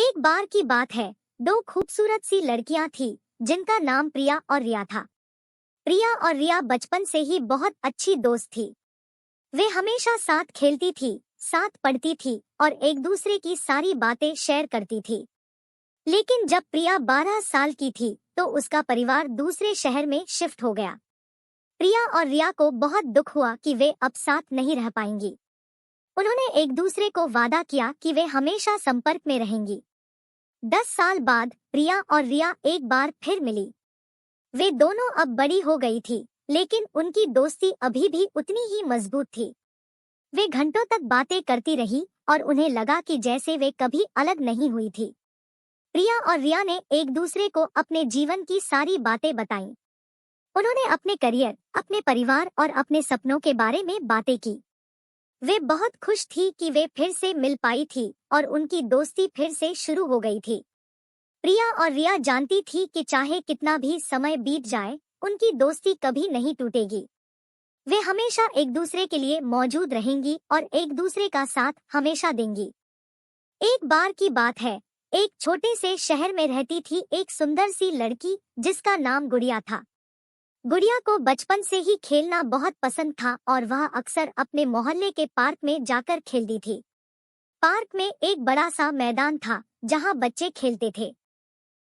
एक बार की बात है। दो खूबसूरत सी लड़कियां थीं, जिनका नाम प्रिया और रिया था। प्रिया और रिया बचपन से ही बहुत अच्छी दोस्त थी। वे हमेशा साथ खेलती थी, साथ पढ़ती थी और एक दूसरे की सारी बातें शेयर करती थी। लेकिन जब प्रिया 12 साल की थी, तो उसका परिवार दूसरे शहर में शिफ्ट हो गया। प्रिया और रिया को बहुत दुख हुआ कि वे अब साथ नहीं रह पाएंगी। उन्होंने एक दूसरे को वादा किया कि वे हमेशा संपर्क में रहेंगी। 10 साल बाद प्रिया और रिया एक बार फिर मिली। वे दोनों अब बड़ी हो गई थी, लेकिन उनकी दोस्ती अभी भी उतनी ही मजबूत थी। वे घंटों तक बातें करती रही और उन्हें लगा कि जैसे वे कभी अलग नहीं हुई थी। प्रिया और रिया ने एक दूसरे को अपने जीवन की सारी बातें बताईं। उन्होंने अपने करियर, अपने परिवार और अपने सपनों के बारे में बातें की। वे बहुत खुश थी कि वे फिर से मिल पाई थी और उनकी दोस्ती फिर से शुरू हो गई थी। प्रिया और रिया जानती थी कि चाहे कितना भी समय बीत जाए, उनकी दोस्ती कभी नहीं टूटेगी। वे हमेशा एक दूसरे के लिए मौजूद रहेंगी और एक दूसरे का साथ हमेशा देंगी। एक बार की बात है, एक छोटे से शहर में रहती थी एक सुंदर सी लड़की, जिसका नाम गुड़िया था। गुड़िया को बचपन से ही खेलना बहुत पसंद था और वह अक्सर अपने मोहल्ले के पार्क में जाकर खेलती थी। पार्क में एक बड़ा सा मैदान था, जहां बच्चे खेलते थे।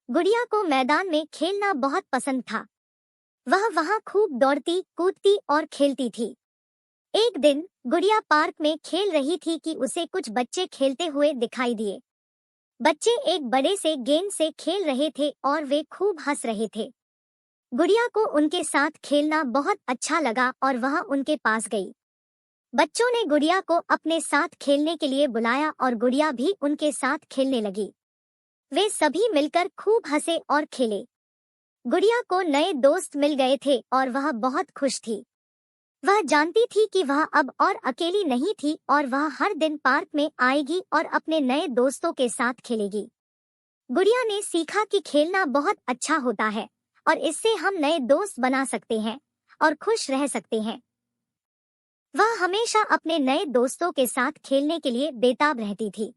गुड़िया को मैदान में खेलना बहुत पसंद था। वह वहां खूब दौड़ती, कूदती और खेलती थी। एक दिन गुड़िया पार्क में खेल रही थी कि उसे कुछ बच्चे खेलते हुए दिखाई दिए। बच्चे एक बड़े से गेंद से खेल रहे थे और वे खूब हंस रहे थे। गुड़िया को उनके साथ खेलना बहुत अच्छा लगा और वह उनके पास गई। बच्चों ने गुड़िया को अपने साथ खेलने के लिए बुलाया और गुड़िया भी उनके साथ खेलने लगी। वे सभी मिलकर खूब हंसे और खेले। गुड़िया को नए दोस्त मिल गए थे और वह बहुत खुश थी। वह जानती थी कि वह अब और अकेली नहीं थी और वह हर दिन पार्क में आएगी और अपने नए दोस्तों के साथ खेलेगी। गुड़िया ने सीखा कि खेलना बहुत अच्छा होता है और इससे हम नए दोस्त बना सकते हैं और खुश रह सकते हैं। वह हमेशा अपने नए दोस्तों के साथ खेलने के लिए बेताब रहती थी।